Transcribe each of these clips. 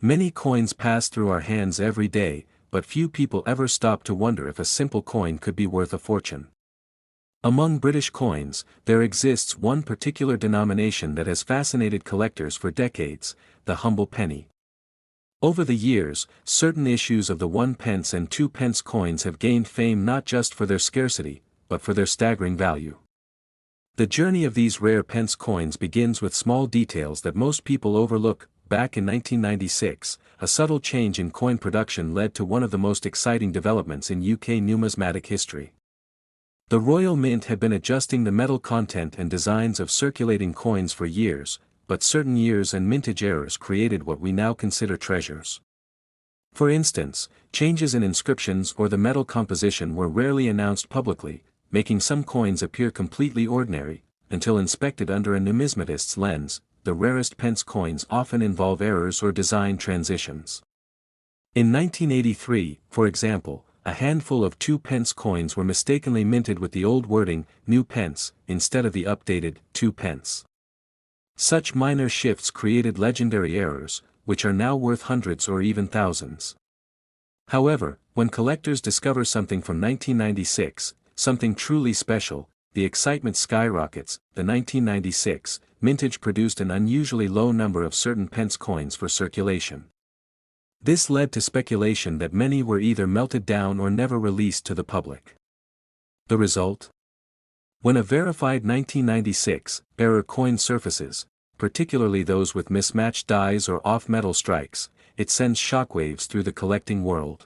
Many coins pass through our hands every day, but few people ever stop to wonder if a simple coin could be worth a fortune. Among British coins, there exists one particular denomination that has fascinated collectors for decades, the humble penny. Over the years, certain issues of the 1 pence and 2 pence coins have gained fame not just for their scarcity, but for their staggering value. The journey of these rare pence coins begins with small details that most people overlook. Back in 1996, a subtle change in coin production led to one of the most exciting developments in UK numismatic history. The Royal Mint had been adjusting the metal content and designs of circulating coins for years, but certain years and mintage errors created what we now consider treasures. For instance, changes in inscriptions or the metal composition were rarely announced publicly, making some coins appear completely ordinary, until inspected under a numismatist's lens. The rarest pence coins often involve errors or design transitions. In 1983, for example, a handful of 2 pence coins were mistakenly minted with the old wording, new pence, instead of the updated, 2 pence. Such minor shifts created legendary errors, which are now worth hundreds or even thousands. However, when collectors discover something from 1996, something truly special, the excitement skyrockets. The 1996 mintage produced an unusually low number of certain pence coins for circulation. This led to speculation that many were either melted down or never released to the public. The result? When a verified 1996 error coin surfaces, particularly those with mismatched dies or off-metal strikes, it sends shockwaves through the collecting world.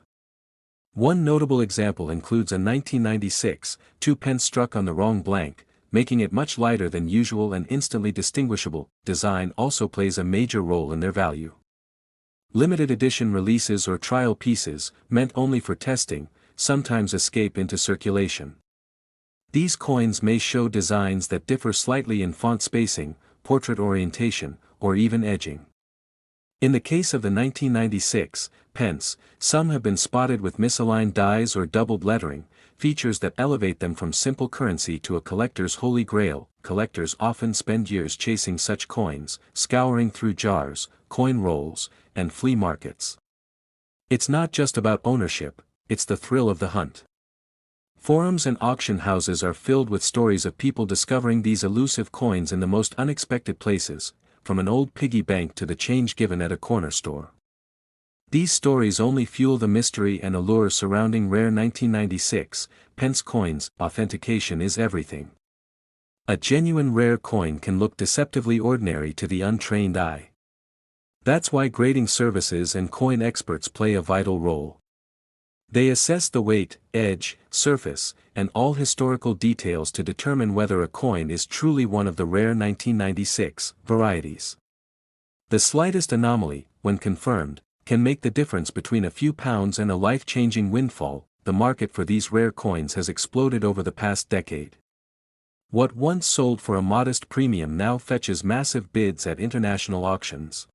One notable example includes a 1996 2 pence struck on the wrong blank, making it much lighter than usual and instantly distinguishable. Design also plays a major role in their value. Limited edition releases or trial pieces, meant only for testing, sometimes escape into circulation. These coins may show designs that differ slightly in font spacing, portrait orientation, or even edging. In the case of the 1996 pence, some have been spotted with misaligned dies or doubled lettering, features that elevate them from simple currency to a collector's holy grail. Collectors often spend years chasing such coins, scouring through jars, coin rolls, and flea markets. It's not just about ownership, it's the thrill of the hunt. Forums and auction houses are filled with stories of people discovering these elusive coins in the most unexpected places, from an old piggy bank to the change given at a corner store. These stories only fuel the mystery and allure surrounding rare 1996 pence coins. Authentication is everything. A genuine rare coin can look deceptively ordinary to the untrained eye. That's why grading services and coin experts play a vital role. They assess the weight, edge, surface, and all historical details to determine whether a coin is truly one of the rare 1996 varieties. The slightest anomaly, when confirmed, can make the difference between a few pounds and a life-changing windfall. The market for these rare coins has exploded over the past decade. What once sold for a modest premium now fetches massive bids at international auctions.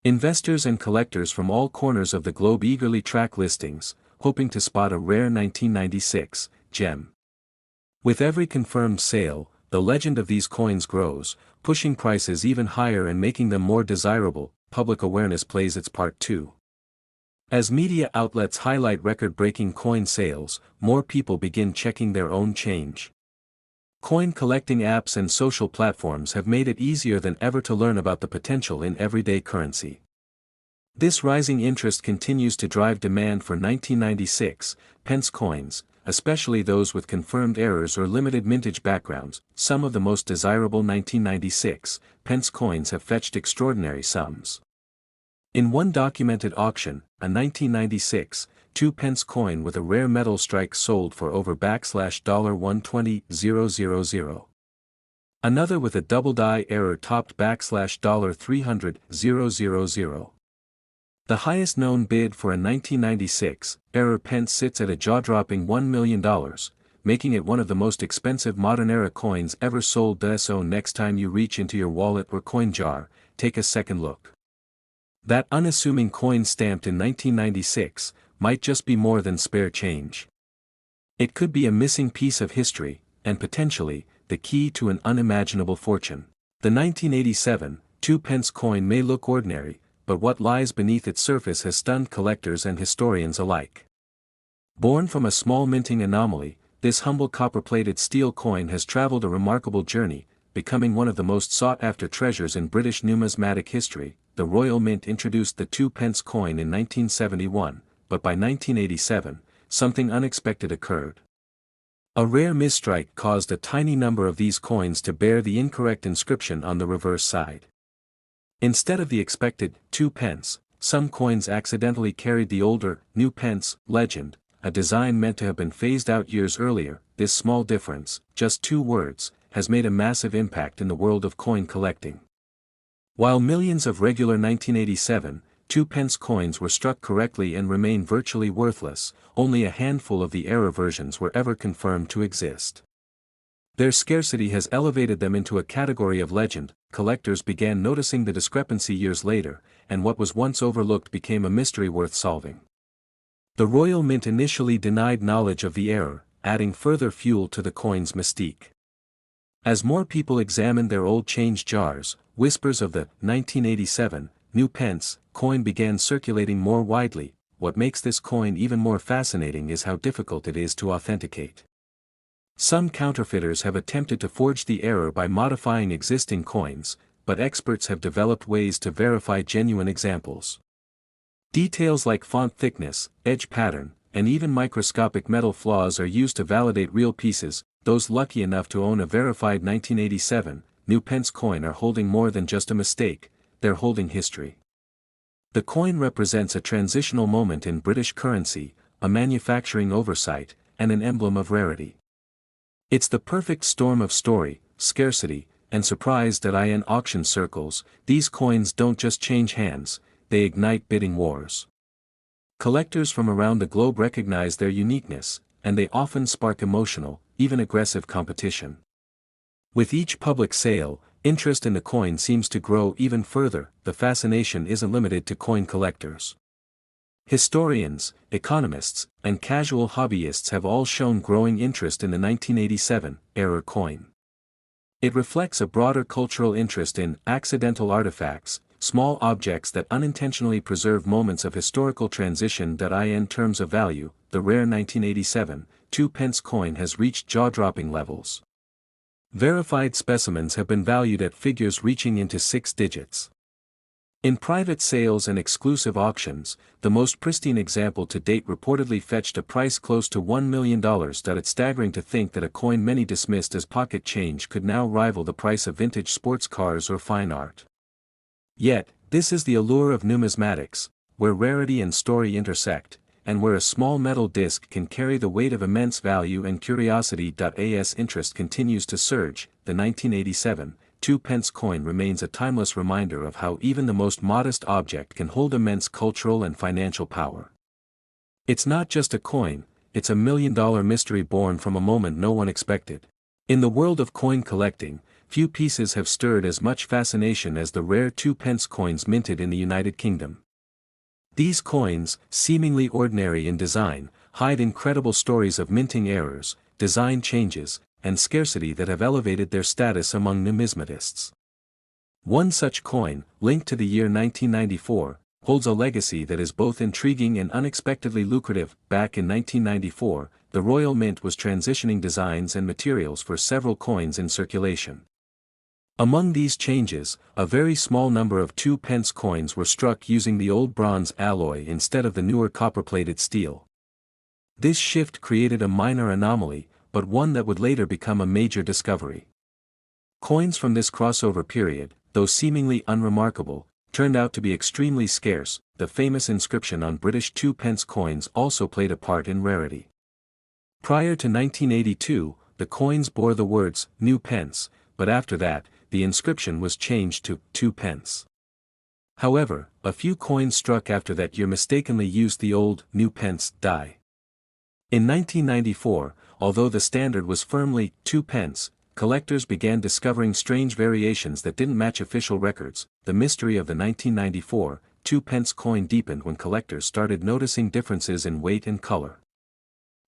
Investors and collectors from all corners of the globe eagerly track listings, hoping to spot a rare 1996 gem. With every confirmed sale, the legend of these coins grows, pushing prices even higher and making them more desirable. Public awareness plays its part too. As media outlets highlight record-breaking coin sales, more people begin checking their own change. Coin collecting apps and social platforms have made it easier than ever to learn about the potential in everyday currency. This rising interest continues to drive demand for 1996 pence coins, especially those with confirmed errors or limited mintage backgrounds. Some of the most desirable 1996 pence coins have fetched extraordinary sums. In one documented auction, a 1996 2 pence coin with a rare metal strike sold for over $120,000. Another with a double die error topped $300,000. The highest known bid for a 1996 error pence sits at a jaw-dropping $1 million, making it one of the most expensive modern-era coins ever sold. So next time you reach into your wallet or coin jar, take a second look. That unassuming coin stamped in 1996 might just be more than spare change. It could be a missing piece of history, and potentially, the key to an unimaginable fortune. The 1987 2 pence coin may look ordinary, but what lies beneath its surface has stunned collectors and historians alike. Born from a small minting anomaly, this humble copper-plated steel coin has traveled a remarkable journey, becoming one of the most sought-after treasures in British numismatic history. The Royal Mint introduced the 2 pence coin in 1971, but by 1987, something unexpected occurred. A rare misstrike caused a tiny number of these coins to bear the incorrect inscription on the reverse side. Instead of the expected 2 pence, some coins accidentally carried the older new pence legend, a design meant to have been phased out years earlier. This small difference, just 2 words, has made a massive impact in the world of coin collecting. While millions of regular 1987, 2 pence coins were struck correctly and remain virtually worthless, only a handful of the error versions were ever confirmed to exist. Their scarcity has elevated them into a category of legend. Collectors began noticing the discrepancy years later, and what was once overlooked became a mystery worth solving. The Royal Mint initially denied knowledge of the error, adding further fuel to the coin's mystique. As more people examined their old change jars, whispers of the 1987 new pence coin began circulating more widely. What makes this coin even more fascinating is how difficult it is to authenticate. Some counterfeiters have attempted to forge the error by modifying existing coins, but experts have developed ways to verify genuine examples. Details like font thickness, edge pattern, and even microscopic metal flaws are used to validate real pieces. Those lucky enough to own a verified 1987 new pence coin are holding more than just a mistake, they're holding history. The coin represents a transitional moment in British currency, a manufacturing oversight, and an emblem of rarity. It's the perfect storm of story, scarcity, and surprise that in auction circles. These coins don't just change hands, they ignite bidding wars. Collectors from around the globe recognize their uniqueness, and they often spark emotional, even aggressive competition. With each public sale, interest in the coin seems to grow even further. The fascination isn't limited to coin collectors. Historians, economists, and casual hobbyists have all shown growing interest in the 1987 error coin. It reflects a broader cultural interest in accidental artifacts, small objects that unintentionally preserve moments of historical transition. In terms of value, the rare 1987 2 pence coin has reached jaw-dropping levels. Verified specimens have been valued at figures reaching into 6 digits. In private sales and exclusive auctions, the most pristine example to date reportedly fetched a price close to $1 million. It's staggering to think that a coin many dismissed as pocket change could now rival the price of vintage sports cars or fine art. Yet, this is the allure of numismatics, where rarity and story intersect, and where a small metal disc can carry the weight of immense value and curiosity. As interest continues to surge, the 1987 2 pence coin remains a timeless reminder of how even the most modest object can hold immense cultural and financial power. It's not just a coin, it's a $1 million mystery born from a moment no one expected. In the world of coin collecting, few pieces have stirred as much fascination as the rare 2 pence coins minted in the United Kingdom. These coins, seemingly ordinary in design, hide incredible stories of minting errors, design changes, and scarcity that have elevated their status among numismatists. One such coin, linked to the year 1994, holds a legacy that is both intriguing and unexpectedly lucrative. Back in 1994, the Royal Mint was transitioning designs and materials for several coins in circulation. Among these changes, a very small number of 2 pence coins were struck using the old bronze alloy instead of the newer copper-plated steel. This shift created a minor anomaly, but one that would later become a major discovery. Coins from this crossover period, though seemingly unremarkable, turned out to be extremely scarce. The famous inscription on British 2 pence coins also played a part in rarity. Prior to 1982, the coins bore the words "new pence," but after that, the inscription was changed to 2 pence. However, a few coins struck after that year mistakenly used the old new pence die. In 1994, although the standard was firmly 2 pence, collectors began discovering strange variations that didn't match official records. The mystery of the 1994 2 pence coin deepened when collectors started noticing differences in weight and color.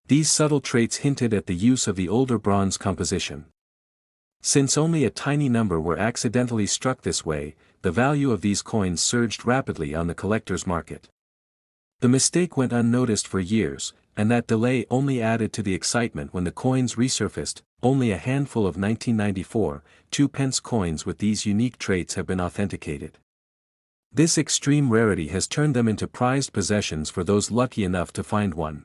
These subtle traits hinted at the use of the older bronze composition. Since only a tiny number were accidentally struck this way, the value of these coins surged rapidly on the collector's market. The mistake went unnoticed for years, and that delay only added to the excitement when the coins resurfaced. Only a handful of 1994, 2-pence coins with these unique traits have been authenticated. This extreme rarity has turned them into prized possessions for those lucky enough to find one.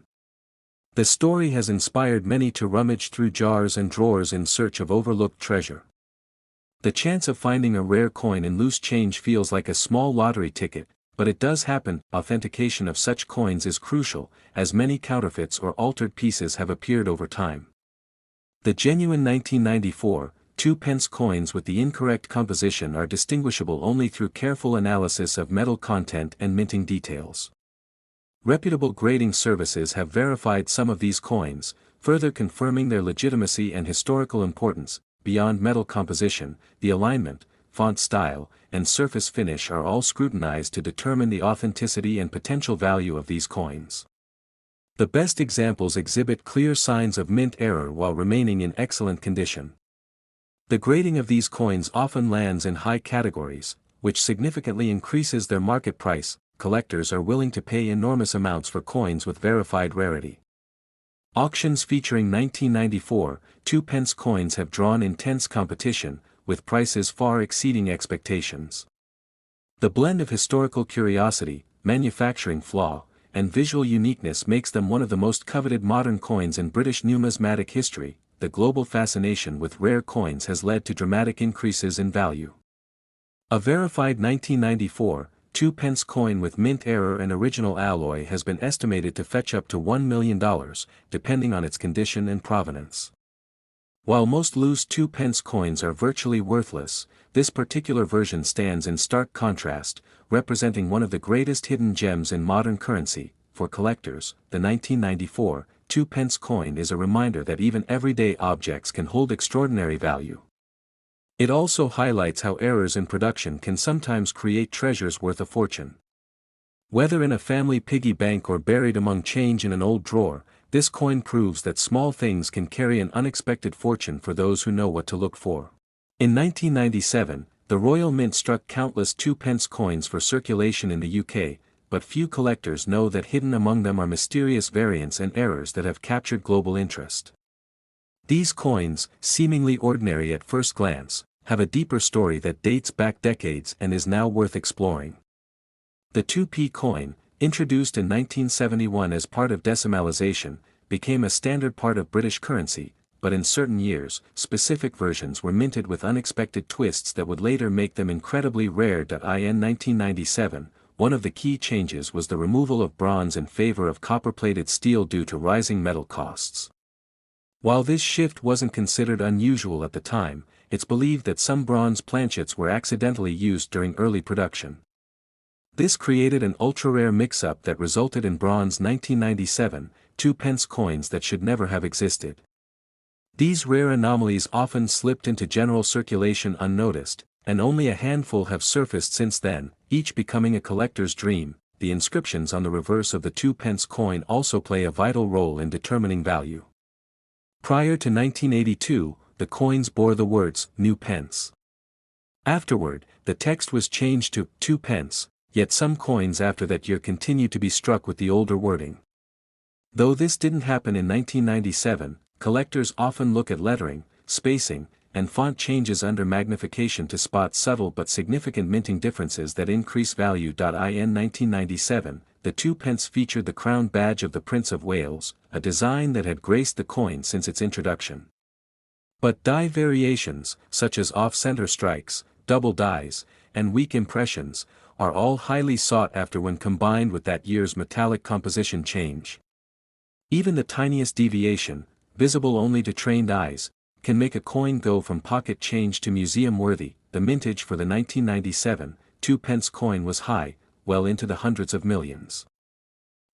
The story has inspired many to rummage through jars and drawers in search of overlooked treasure. The chance of finding a rare coin in loose change feels like a small lottery ticket, but it does happen. Authentication of such coins is crucial, as many counterfeits or altered pieces have appeared over time. The genuine 1994, 2-pence coins with the incorrect composition are distinguishable only through careful analysis of metal content and minting details. Reputable grading services have verified some of these coins, further confirming their legitimacy and historical importance. Beyond metal composition, the alignment, font style, and surface finish are all scrutinized to determine the authenticity and potential value of these coins. The best examples exhibit clear signs of mint error while remaining in excellent condition. The grading of these coins often lands in high categories, which significantly increases their market price. Collectors are willing to pay enormous amounts for coins with verified rarity. Auctions featuring 1994, 2-pence coins have drawn intense competition, with prices far exceeding expectations. The blend of historical curiosity, manufacturing flaw, and visual uniqueness makes them one of the most coveted modern coins in British numismatic history. The global fascination with rare coins has led to dramatic increases in value. A verified 1994, 2-pence coin with mint error and original alloy has been estimated to fetch up to $1 million, depending on its condition and provenance. While most loose 2-pence coins are virtually worthless, this particular version stands in stark contrast, representing one of the greatest hidden gems in modern currency. For collectors, the 1994, 2-pence coin is a reminder that even everyday objects can hold extraordinary value. It also highlights how errors in production can sometimes create treasures worth a fortune. Whether in a family piggy bank or buried among change in an old drawer, this coin proves that small things can carry an unexpected fortune for those who know what to look for. In 1997, the Royal Mint struck countless 2-pence coins for circulation in the UK, but few collectors know that hidden among them are mysterious variants and errors that have captured global interest. These coins, seemingly ordinary at first glance, have a deeper story that dates back decades and is now worth exploring. The 2p coin, introduced in 1971 as part of decimalisation, became a standard part of British currency, but in certain years, specific versions were minted with unexpected twists that would later make them incredibly rare. In 1997, one of the key changes was the removal of bronze in favor of copper-plated steel due to rising metal costs. While this shift wasn't considered unusual at the time, it's believed that some bronze planchets were accidentally used during early production. This created an ultra-rare mix-up that resulted in bronze 1997, 2-pence coins that should never have existed. These rare anomalies often slipped into general circulation unnoticed, and only a handful have surfaced since then, each becoming a collector's dream. The inscriptions on the reverse of the 2-pence coin also play a vital role in determining value. Prior to 1982, the coins bore the words, "New pence." Afterward, the text was changed to 2-pence, yet some coins after that year continue to be struck with the older wording. Though this didn't happen in 1997, collectors often look at lettering, spacing, and font changes under magnification to spot subtle but significant minting differences that increase value. In 1997, the 2-pence featured the crown badge of the Prince of Wales, a design that had graced the coin since its introduction. But die variations, such as off-center strikes, double dies, and weak impressions, are all highly sought after when combined with that year's metallic composition change. Even the tiniest deviation, visible only to trained eyes, can make a coin go from pocket change to museum-worthy. The mintage for the 1997, 2-pence coin was high, well into the hundreds of millions.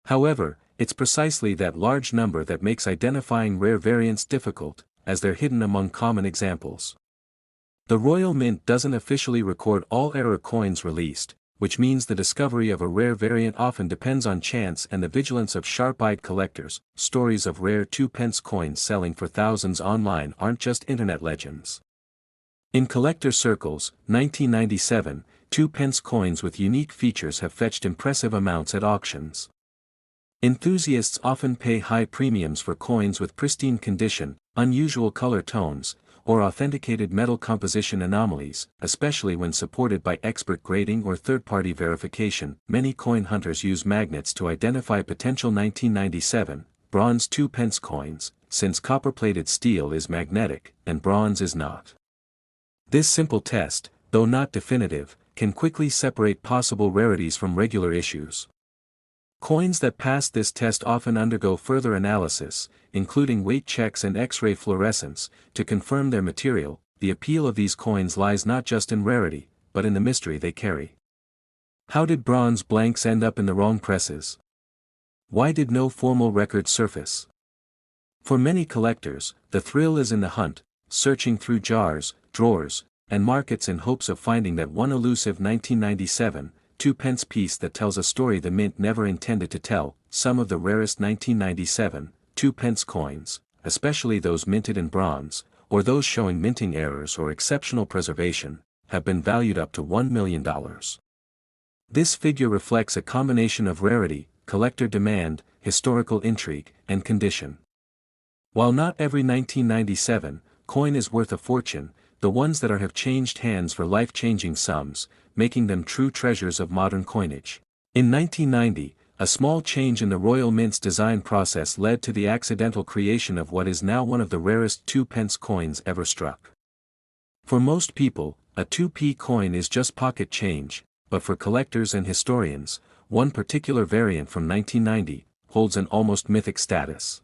However, it's precisely that large number that makes identifying rare variants difficult, as they're hidden among common examples. The Royal Mint doesn't officially record all error coins released, which means the discovery of a rare variant often depends on chance and the vigilance of sharp-eyed collectors. Stories of rare 2-pence coins selling for thousands online aren't just internet legends. In collector circles, 1997, 2-pence coins with unique features have fetched impressive amounts at auctions. Enthusiasts often pay high premiums for coins with pristine condition, unusual color tones, or authenticated metal composition anomalies, especially when supported by expert grading or third-party verification. Many coin hunters use magnets to identify potential 1997 bronze 2-pence coins, since copper-plated steel is magnetic and bronze is not. This simple test, though not definitive, can quickly separate possible rarities from regular issues. Coins that pass this test often undergo further analysis, including weight checks and X-ray fluorescence, to confirm their material. The appeal of these coins lies not just in rarity, but in the mystery they carry. How did bronze blanks end up in the wrong presses? Why did no formal record surface? For many collectors, the thrill is in the hunt, searching through jars, drawers, and markets in hopes of finding that one elusive 1997 2-pence piece that tells a story the mint never intended to tell. Some of the rarest 1997 2-pence coins, especially those minted in bronze, or those showing minting errors or exceptional preservation, have been valued up to $1 million. This figure reflects a combination of rarity, collector demand, historical intrigue, and condition. While not every 1997 coin is worth a fortune, the ones that are have changed hands for life-changing sums, making them true treasures of modern coinage. In 1990, a small change in the Royal Mint's design process led to the accidental creation of what is now one of the rarest 2-pence coins ever struck. For most people, a 2p coin is just pocket change, but for collectors and historians, one particular variant from 1990 holds an almost mythic status.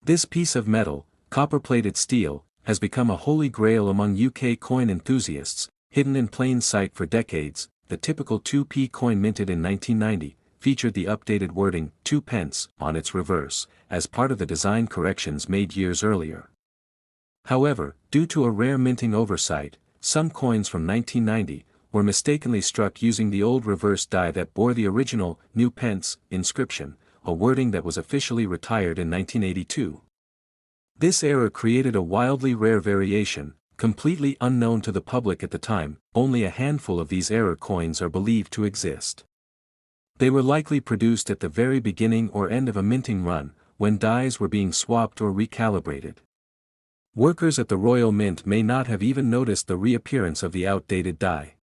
This piece of metal, copper-plated steel, has become a holy grail among UK coin enthusiasts, hidden in plain sight for decades. The typical 2p coin minted in 1990 featured the updated wording 2-pence on its reverse, as part of the design corrections made years earlier. However, due to a rare minting oversight, some coins from 1990 were mistakenly struck using the old reverse die that bore the original new pence inscription, a wording that was officially retired in 1982. This error created a wildly rare variation, completely unknown to the public at the time. Only a handful of these error coins are believed to exist. They were likely produced at the very beginning or end of a minting run, when dies were being swapped or recalibrated. Workers at the Royal Mint may not have even noticed the reappearance of the outdated die.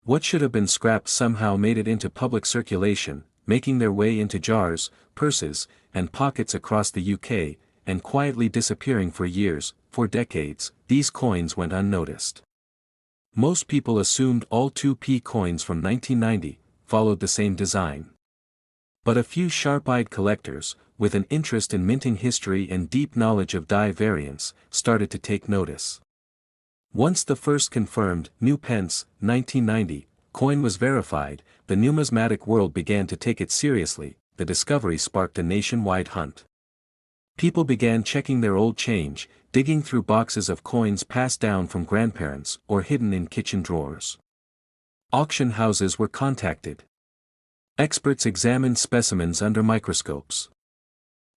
What should have been scrapped somehow made it into public circulation, making their way into jars, purses, and pockets across the UK, and quietly disappearing for years. For decades, these coins went unnoticed. Most people assumed all 2p coins from 1990 followed the same design. But a few sharp-eyed collectors, with an interest in minting history and deep knowledge of die variants, started to take notice. Once the first confirmed new pence 1990 coin was verified, the numismatic world began to take it seriously. The discovery sparked a nationwide hunt. People began checking their old change, digging through boxes of coins passed down from grandparents or hidden in kitchen drawers. Auction houses were contacted. Experts examined specimens under microscopes.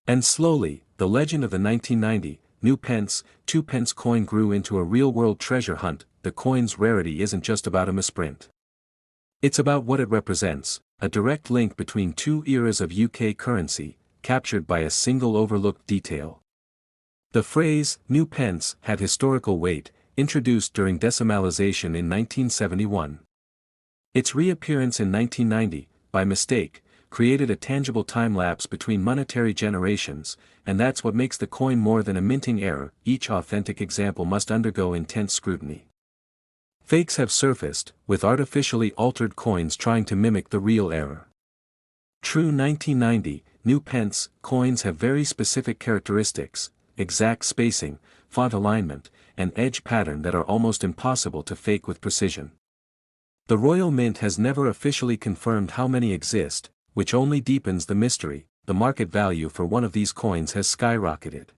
And slowly, the legend of the 1990 new pence 2-pence coin grew into a real-world treasure hunt. The coin's rarity isn't just about a misprint. It's about what it represents, a direct link between two eras of UK currency, captured by a single overlooked detail. The phrase, new pence, had historical weight, introduced during decimalization in 1971. Its reappearance in 1990, by mistake, created a tangible time-lapse between monetary generations, and that's what makes the coin more than a minting error. Each authentic example must undergo intense scrutiny. Fakes have surfaced, with artificially altered coins trying to mimic the real error. True 1990 new pence coins have very specific characteristics: exact spacing, font alignment, and edge pattern that are almost impossible to fake with precision. The Royal Mint has never officially confirmed how many exist, which only deepens the mystery. The market value for one of these coins has skyrocketed.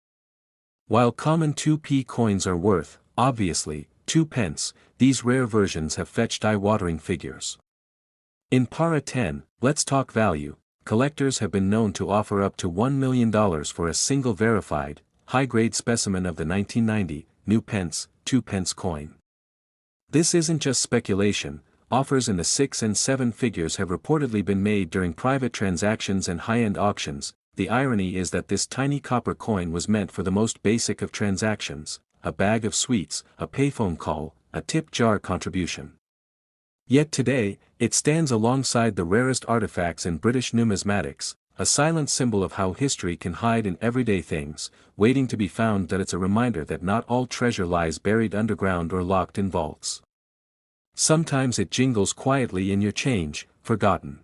While common 2p coins are worth, obviously, 2 pence, these rare versions have fetched eye-watering figures. In Para 10, Let's Talk Value, collectors have been known to offer up to $1 million for a single verified, high-grade specimen of the 1990 new pence 2-pence coin. This isn't just speculation. offers in the 6 and 7 figures have reportedly been made during private transactions and high-end auctions. The irony is that this tiny copper coin was meant for the most basic of transactions, a bag of sweets, a payphone call, a tip jar contribution. Yet today, it stands alongside the rarest artifacts in British numismatics, a silent symbol of how history can hide in everyday things, waiting to be found. That it's a reminder that not all treasure lies buried underground or locked in vaults. Sometimes it jingles quietly in your change, forgotten.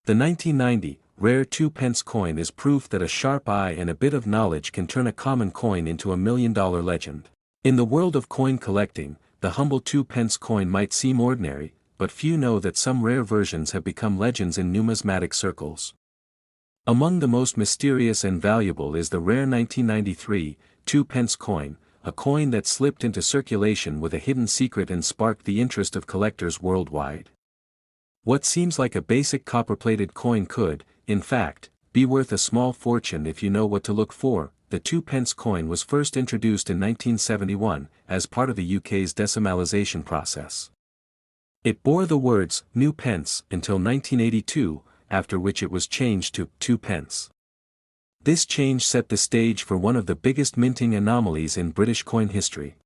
The 1990 rare 2-pence coin is proof that a sharp eye and a bit of knowledge can turn a common coin into a million-dollar legend. In the world of coin collecting, the humble 2-pence coin might seem ordinary, but few know that some rare versions have become legends in numismatic circles. Among the most mysterious and valuable is the rare 1993 2-pence coin, a coin that slipped into circulation with a hidden secret and sparked the interest of collectors worldwide. What seems like a basic copper-plated coin could, in fact, be worth a small fortune if you know what to look for. The 2-pence coin was first introduced in 1971, as part of the UK's decimalisation process. It bore the words, "new pence," until 1982, after which it was changed to 2-pence. This change set the stage for one of the biggest minting anomalies in British coin history.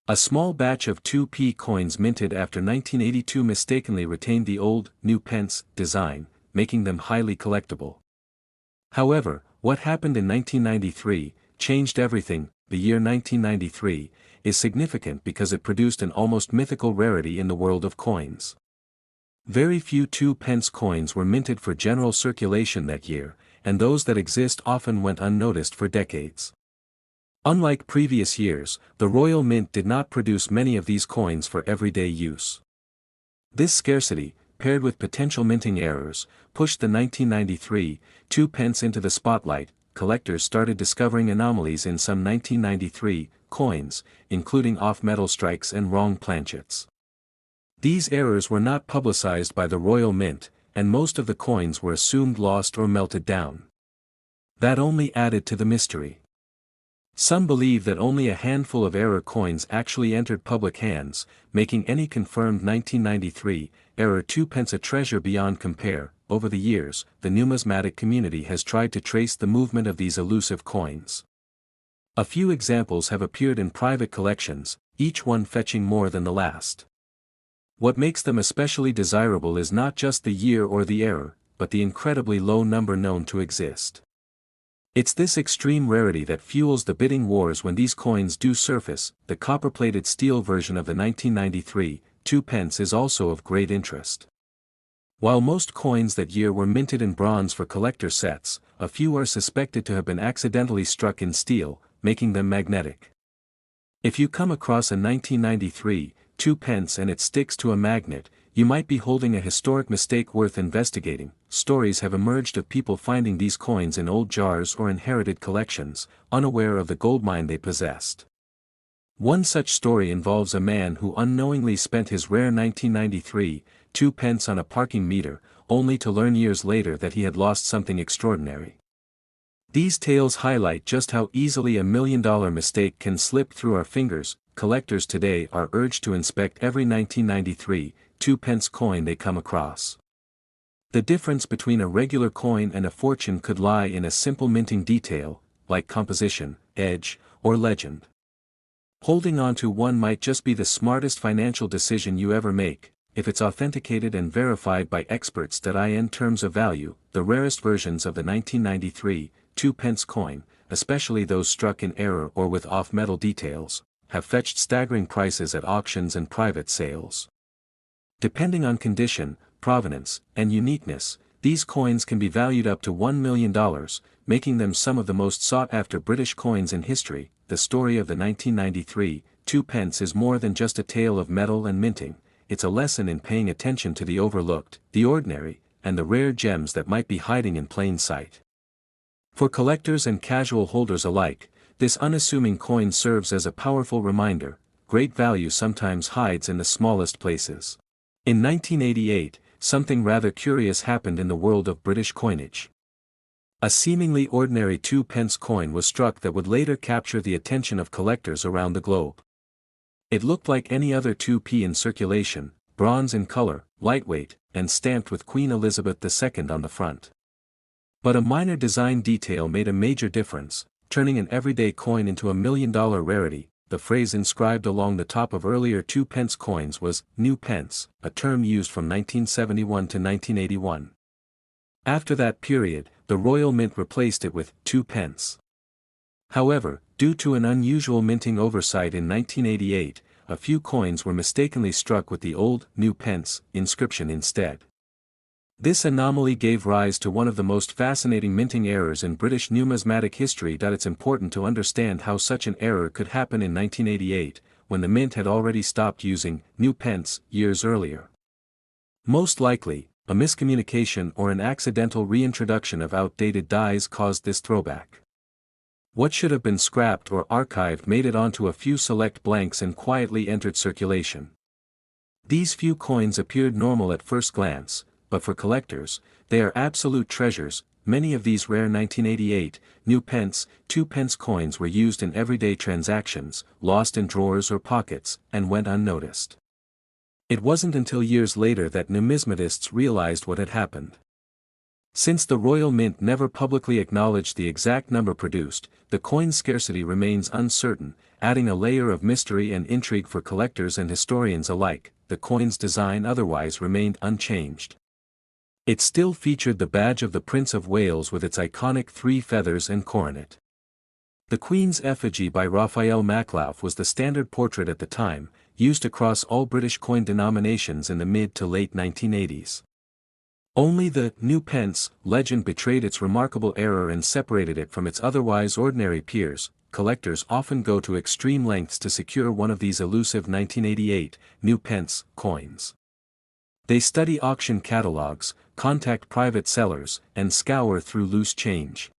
A small batch of 2p coins minted after 1982 mistakenly retained the old, new pence, design, making them highly collectible. However, what happened in 1993, changed everything. The year 1993 is significant because it produced an almost mythical rarity in the world of coins. Very few 2-pence coins were minted for general circulation that year, and those that exist often went unnoticed for decades. Unlike previous years, the Royal Mint did not produce many of these coins for everyday use. This scarcity, paired with potential minting errors, pushed the 1993 2-pence into the spotlight. Collectors started discovering anomalies in some 1993 coins, including off-metal strikes and wrong planchets. These errors were not publicized by the Royal Mint, and most of the coins were assumed lost or melted down. That only added to the mystery. Some believe that only a handful of error coins actually entered public hands, making any confirmed 1993 error 2-pence a treasure beyond compare. Over the years, the numismatic community has tried to trace the movement of these elusive coins. A few examples have appeared in private collections, each one fetching more than the last. What makes them especially desirable is not just the year or the error, but the incredibly low number known to exist. It's this extreme rarity that fuels the bidding wars when these coins do surface. The copper-plated steel version of the 1993 2-pence is also of great interest. While most coins that year were minted in bronze for collector sets, a few are suspected to have been accidentally struck in steel, making them magnetic. If you come across a 1993 2-pence and it sticks to a magnet, you might be holding a historic mistake worth investigating. Stories have emerged of people finding these coins in old jars or inherited collections, unaware of the goldmine they possessed. One such story involves a man who unknowingly spent his rare 1993 2-pence on a parking meter, only to learn years later that he had lost something extraordinary. These tales highlight just how easily a million-dollar mistake can slip through our fingers. Collectors today are urged to inspect every 1993 2-pence coin they come across. The difference between a regular coin and a fortune could lie in a simple minting detail, like composition, edge, or legend. Holding on to one might just be the smartest financial decision you ever make, if it's authenticated and verified by experts. In terms of value, the rarest versions of the 1993 2-pence coin, especially those struck in error or with off-metal details, have fetched staggering prices at auctions and private sales. Depending on condition, provenance, and uniqueness, these coins can be valued up to $1 million, making them some of the most sought-after British coins in history. The story of the 1993 2-pence is more than just a tale of metal and minting. It's a lesson in paying attention to the overlooked, the ordinary, and the rare gems that might be hiding in plain sight. For collectors and casual holders alike, this unassuming coin serves as a powerful reminder: great value sometimes hides in the smallest places. In 1988, something rather curious happened in the world of British coinage. A seemingly ordinary 2-pence coin was struck that would later capture the attention of collectors around the globe. It looked like any other 2p in circulation, bronze in color, lightweight, and stamped with Queen Elizabeth II on the front. But a minor design detail made a major difference, turning an everyday coin into a $1 million rarity. The phrase inscribed along the top of earlier 2-pence coins was "new pence," a term used from 1971 to 1981. After that period, the Royal Mint replaced it with 2 pence. However, due to an unusual minting oversight in 1988, a few coins were mistakenly struck with the old "new pence" inscription instead. This anomaly gave rise to one of the most fascinating minting errors in British numismatic history. It's important to understand how such an error could happen in 1988, when the mint had already stopped using "new pence" years earlier. Most likely, a miscommunication or an accidental reintroduction of outdated dies caused this throwback. What should have been scrapped or archived made it onto a few select blanks and quietly entered circulation. These few coins appeared normal at first glance, but for collectors, they are absolute treasures. Many of these rare 1988, new pence, 2-pence coins were used in everyday transactions, lost in drawers or pockets, and went unnoticed. It wasn't until years later that numismatists realized what had happened. Since the Royal Mint never publicly acknowledged the exact number produced, the coin's scarcity remains uncertain, adding a layer of mystery and intrigue for collectors and historians alike. The coin's design otherwise remained unchanged. It still featured the badge of the Prince of Wales with its iconic 3 feathers and coronet. The Queen's effigy by Raphael Maklauf was the standard portrait at the time, used across all British coin denominations in the mid to late 1980s. Only the "new pence" legend betrayed its remarkable error and separated it from its otherwise ordinary peers. Collectors often go to extreme lengths to secure one of these elusive 1988 new pence coins. They study auction catalogs, contact private sellers, and scour through loose change.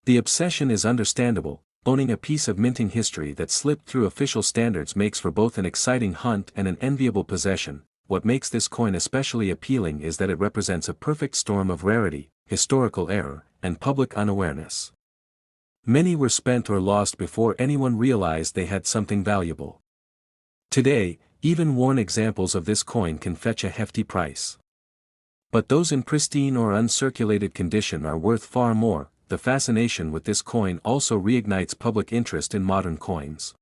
The obsession is understandable. Owning a piece of minting history that slipped through official standards makes for both an exciting hunt and an enviable possession. What makes this coin especially appealing is that it represents a perfect storm of rarity, historical error, and public unawareness. Many were spent or lost before anyone realized they had something valuable. Today, even worn examples of this coin can fetch a hefty price. But those in pristine or uncirculated condition are worth far more. The fascination with this coin also reignites public interest in modern coins.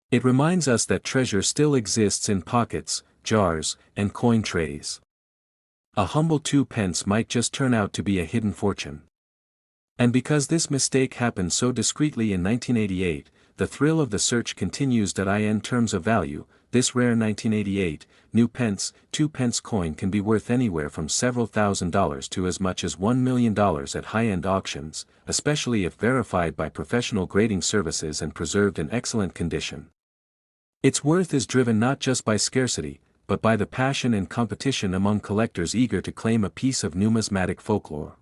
It reminds us that treasure still exists in pockets, jars, and coin trays. A humble 2-pence might just turn out to be a hidden fortune. And because this mistake happened so discreetly in 1988, the thrill of the search continues. In terms of value, this rare 1988, new pence, 2-pence coin can be worth anywhere from several $1,000s to as much as $1 million at high-end auctions, especially if verified by professional grading services and preserved in excellent condition. Its worth is driven not just by scarcity, but by the passion and competition among collectors eager to claim a piece of numismatic folklore.